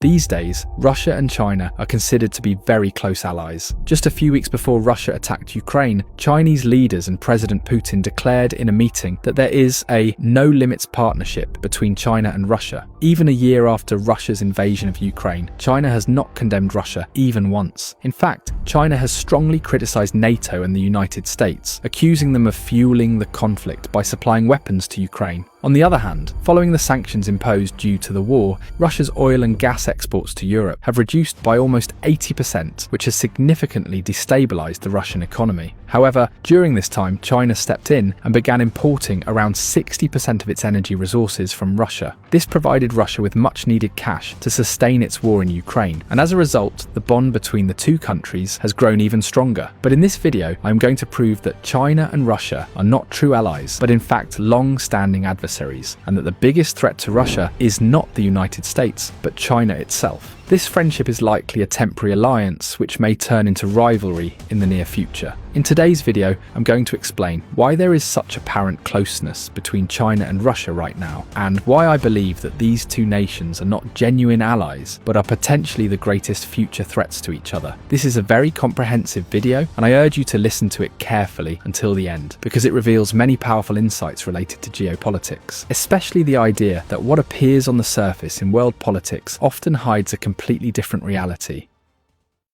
These days, Russia and China are considered to be very close allies. Just a few weeks before Russia attacked Ukraine, Chinese leaders and President Putin declared in a meeting that there is a no-limits partnership between China and Russia. Even a year after Russia's invasion of Ukraine, China has not condemned Russia even once. In fact, China has strongly criticized NATO and the United States, accusing them of fueling the conflict by supplying weapons to Ukraine. On the other hand, following the sanctions imposed due to the war, Russia's oil and gas exports to Europe have reduced by almost 80%, which has significantly destabilized the Russian economy. However, during this time, China stepped in and began importing around 60% of its energy resources from Russia. This provided Russia with much-needed cash to sustain its war in Ukraine, and as a result, the bond between the two countries has grown even stronger. But in this video, I'm going to prove that China and Russia are not true allies, but in fact long-standing adversaries, and that the biggest threat to Russia is not the United States, but China itself. This friendship is likely a temporary alliance which may turn into rivalry in the near future. In today's video, I'm going to explain why there is such apparent closeness between China and Russia right now, and why I believe that these two nations are not genuine allies, but are potentially the greatest future threats to each other. This is a very comprehensive video, and I urge you to listen to it carefully until the end, because it reveals many powerful insights related to geopolitics, especially the idea that what appears on the surface in world politics often hides a completely different reality.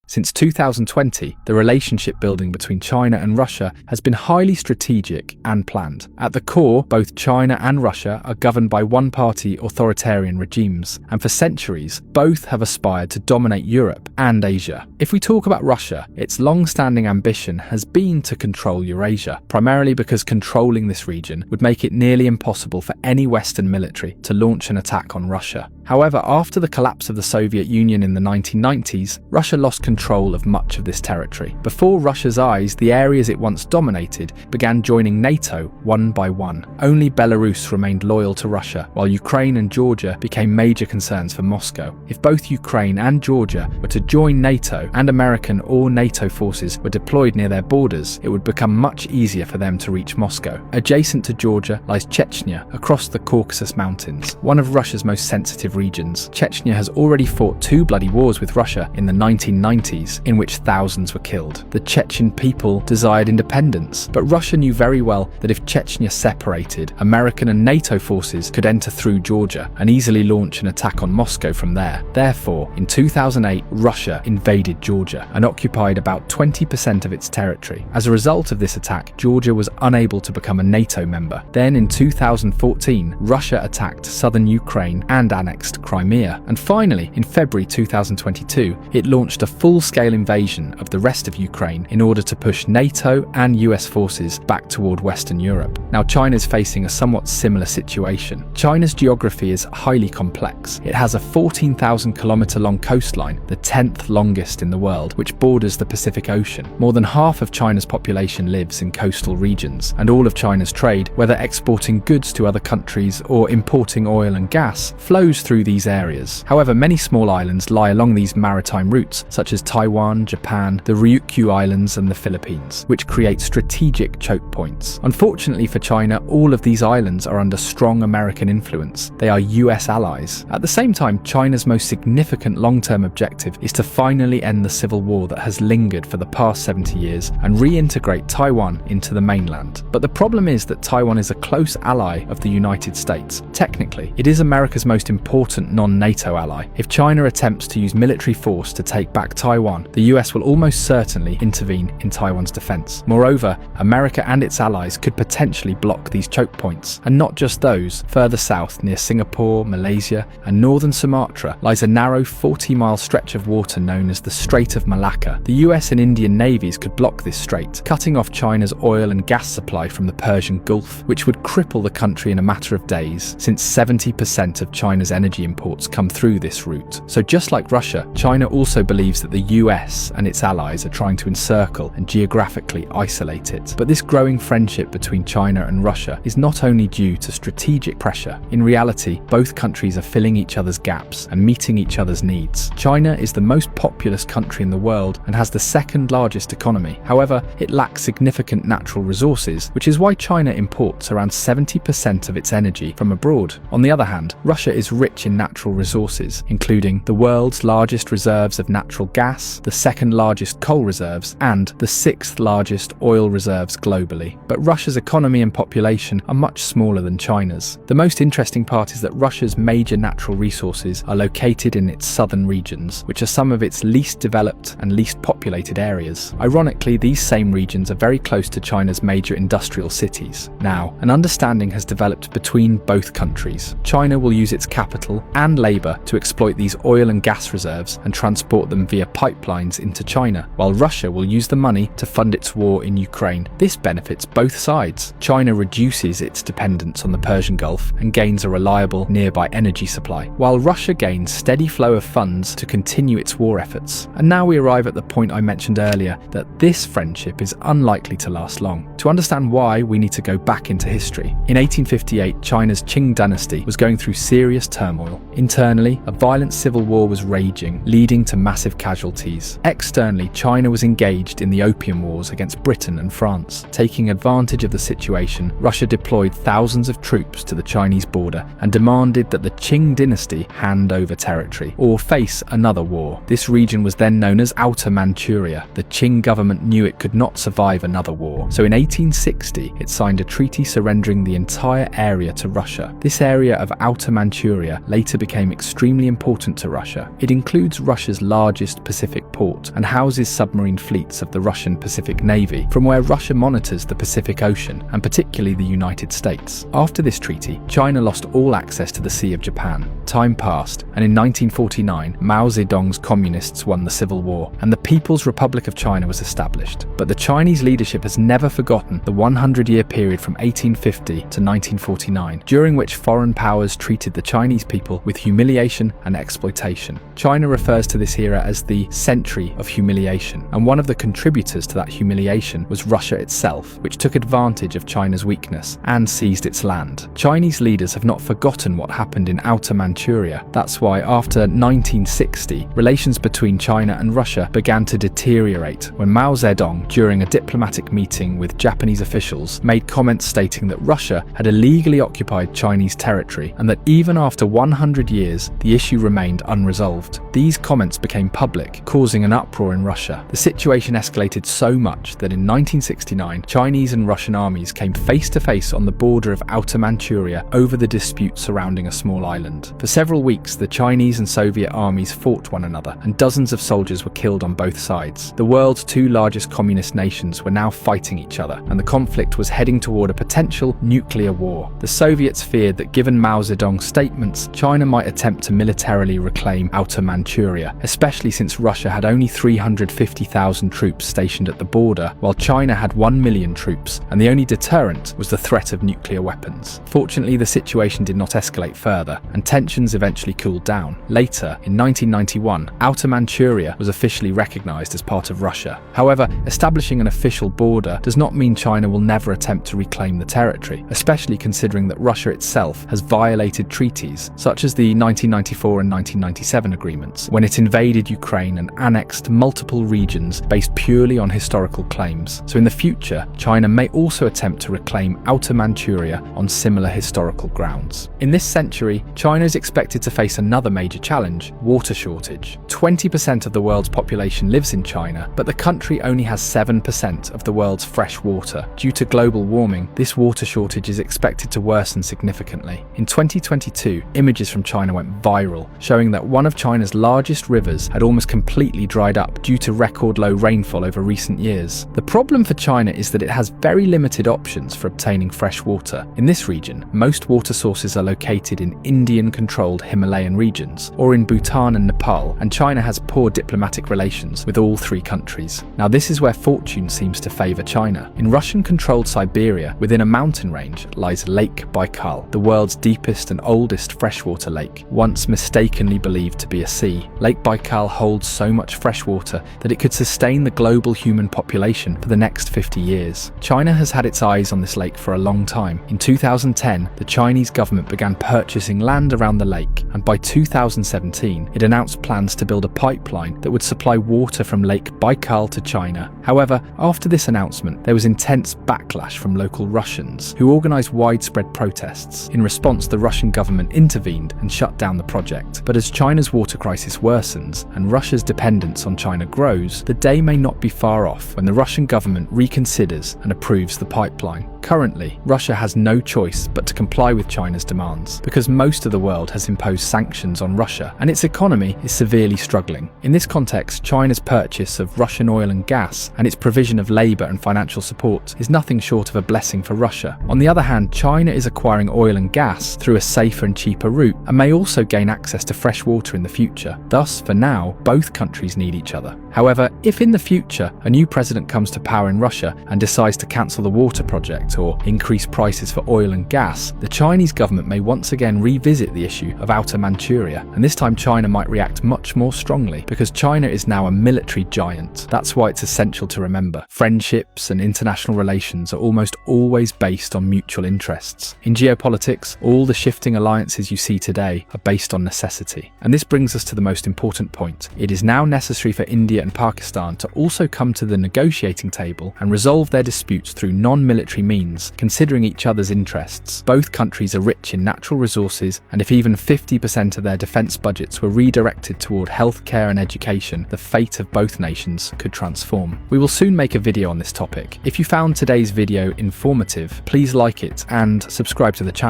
Since 2020, the relationship building between China and Russia has been highly strategic and planned. At the core, both China and Russia are governed by one-party authoritarian regimes, and for centuries, both have aspired to dominate Europe and Asia. If we talk about Russia, its long-standing ambition has been to control Eurasia, primarily because controlling this region would make it nearly impossible for any Western military to launch an attack on Russia. However, after the collapse of the Soviet Union in the 1990s, Russia lost control of much of this territory. Before Russia's eyes, the areas it once dominated began joining NATO one by one. Only Belarus remained loyal to Russia, while Ukraine and Georgia became major concerns for Moscow. If both Ukraine and Georgia were to join NATO and American or NATO forces were deployed near their borders, it would become much easier for them to reach Moscow. Adjacent to Georgia lies Chechnya, across the Caucasus Mountains, one of Russia's most sensitive regions. Chechnya has already fought two bloody wars with Russia in the 1990s, in which thousands were killed. The Chechen people desired independence, but Russia knew very well that if Chechnya separated, American and NATO forces could enter through Georgia and easily launch an attack on Moscow from there. Therefore, in 2008, Russia invaded Georgia and occupied about 20% of its territory. As a result of this attack, Georgia was unable to become a NATO member. Then in 2014, Russia attacked southern Ukraine and annexed Crimea. And finally, in February 2022, it launched a full-scale invasion of the rest of Ukraine in order to push NATO and US forces back toward Western Europe. Now, China's facing a somewhat similar situation. China's geography is highly complex. It has a 14,000-kilometer-long coastline, the 10th longest in the world, which borders the Pacific Ocean. More than half of China's population lives in coastal regions, and all of China's trade, whether exporting goods to other countries or importing oil and gas, flows through these areas. However, many small islands lie along these maritime routes, such as Taiwan, Japan, the Ryukyu Islands and the Philippines, which create strategic choke points. Unfortunately for China, all of these islands are under strong American influence. They are US allies. At the same time, China's most significant long-term objective is to finally end the civil war that has lingered for the past 70 years and reintegrate Taiwan into the mainland. But the problem is that Taiwan is a close ally of the United States. Technically, it is America's most important non-NATO ally. If China attempts to use military force to take back Taiwan, the US will almost certainly intervene in Taiwan's defense. Moreover, America and its allies could potentially block these choke points, and not just those. Further south, near Singapore, Malaysia, and northern Sumatra, lies a narrow 40-mile stretch of water known as the Strait of Malacca. The US and Indian navies could block this strait, cutting off China's oil and gas supply from the Persian Gulf, which would cripple the country in a matter of days, since 70% of China's energy imports come through this route. So just like Russia, China also believes that the US and its allies are trying to encircle and geographically isolate it. But this growing friendship between China and Russia is not only due to strategic pressure. In reality, both countries are filling each other's gaps and meeting each other's needs. China is the most populous country in the world and has the second largest economy. However, it lacks significant natural resources, which is why China imports around 70% of its energy from abroad. On the other hand, Russia is rich rich in natural resources, including the world's largest reserves of natural gas, the second largest coal reserves, and the sixth largest oil reserves globally. But Russia's economy and population are much smaller than China's. The most interesting part is that Russia's major natural resources are located in its southern regions, which are some of its least developed and least populated areas. Ironically, these same regions are very close to China's major industrial cities. Now, an understanding has developed between both countries. China will use its capital and labour to exploit these oil and gas reserves and transport them via pipelines into China, while Russia will use the money to fund its war in Ukraine. This benefits both sides. China reduces its dependence on the Persian Gulf and gains a reliable nearby energy supply, while Russia gains steady flow of funds to continue its war efforts. And now we arrive at the point I mentioned earlier, that this friendship is unlikely to last long. To understand why, we need to go back into history. In 1858, China's Qing dynasty was going through serious turmoil. Internally, a violent civil war was raging, leading to massive casualties. Externally, China was engaged in the Opium Wars against Britain and France. Taking advantage of the situation, Russia deployed thousands of troops to the Chinese border and demanded that the Qing dynasty hand over territory or face another war. This region was then known as Outer Manchuria. The Qing government knew it could not survive another war, so in 1860 it signed a treaty surrendering the entire area to Russia. This area of Outer Manchuria later became extremely important to Russia. It includes Russia's largest Pacific port and houses submarine fleets of the Russian Pacific Navy, from where Russia monitors the Pacific Ocean, and particularly the United States. After this treaty, China lost all access to the Sea of Japan. Time passed, and in 1949, Mao Zedong's communists won the Civil War, and the People's Republic of China was established. But the Chinese leadership has never forgotten the 100-year period from 1850 to 1949, during which foreign powers treated the Chinese people with humiliation and exploitation. China refers to this era as the Century of Humiliation, and one of the contributors to that humiliation was Russia itself, which took advantage of China's weakness and seized its land. Chinese leaders have not forgotten what happened in Outer Manchuria. That's why after 1960, relations between China and Russia began to deteriorate when Mao Zedong, during a diplomatic meeting with Japanese officials, made comments stating that Russia had illegally occupied Chinese territory and that even after 100 years, the issue remained unresolved. These comments became public, causing an uproar in Russia. The situation escalated so much that in 1969, Chinese and Russian armies came face to face on the border of Outer Manchuria over the dispute surrounding a small island. For several weeks, the Chinese and Soviet armies fought one another, and dozens of soldiers were killed on both sides. The world's two largest communist nations were now fighting each other, and the conflict was heading toward a potential nuclear war. The Soviets feared that given Mao Zedong's statements, China might attempt to militarily reclaim Outer Manchuria, especially since Russia had only 350,000 troops stationed at the border, while China had 1 million troops, and the only deterrent was the threat of nuclear weapons. Fortunately, the situation did not escalate further, and tensions eventually cooled down. Later, in 1991, Outer Manchuria was officially recognized as part of Russia. However, establishing an official border does not mean China will never attempt to reclaim the territory, especially considering that Russia itself has violated treaties, such as the 1994 and 1997 agreements, when it invaded Ukraine and annexed multiple regions based purely on historical claims. So in the future, China may also attempt to reclaim Outer Manchuria on similar historical grounds. In this century, China is expected to face another major challenge: water shortage. 20% of the world's population lives in China, but the country only has 7% of the world's fresh water. Due to global warming, this water shortage is expected to worsen significantly. In 2022, images from China went viral, showing that one of China's largest rivers had almost completely dried up due to record low rainfall over recent years. The problem for China is that it has very limited options for obtaining fresh water. In this region, most water sources are located in Indian-controlled Himalayan regions, or in Bhutan and Nepal, and China has poor diplomatic relations with all three countries. Now, this is where fortune seems to favour China. In Russian-controlled Siberia, within a mountain range, lies Lake Baikal, the world's deepest and oldest freshwater lake, once mistakenly believed to be a sea. Lake Baikal holds so much fresh water that it could sustain the global human population for the next 50 years. China has had its eyes on this lake for a long time. In 2010, the Chinese government began purchasing land around the lake, and by 2017, it announced plans to build a pipeline that would supply water from Lake Baikal to China. However, after this announcement, there was intense backlash from local Russians, who organised widespread protests. In response, the Russian government intervened intervened and shut down the project. But as China's water crisis worsens and Russia's dependence on China grows, the day may not be far off when the Russian government reconsiders and approves the pipeline. Currently, Russia has no choice but to comply with China's demands, because most of the world has imposed sanctions on Russia and its economy is severely struggling. In this context, China's purchase of Russian oil and gas and its provision of labour and financial support is nothing short of a blessing for Russia. On the other hand, China is acquiring oil and gas through a safer and cheaper route and may also gain access to fresh water in the future. Thus, for now, both countries need each other. However, if in the future a new president comes to power in Russia and decides to cancel the water project or increase prices for oil and gas, the Chinese government may once again revisit the issue of Outer Manchuria, and this time China might react much more strongly because China is now a military giant. That's why it's essential to remember. Friendships and international relations are almost always based on mutual interests. In geopolitics, all the shifting alliances you see today are based on necessity. And this brings us to the most important point. It is now necessary for India and Pakistan to also come to the negotiating table and resolve their disputes through non-military means, considering each other's interests. Both countries are rich in natural resources, and if even 50% of their defence budgets were redirected toward healthcare and education, the fate of both nations could transform. We will soon make a video on this topic. If you found today's video informative, please like it and subscribe to the channel.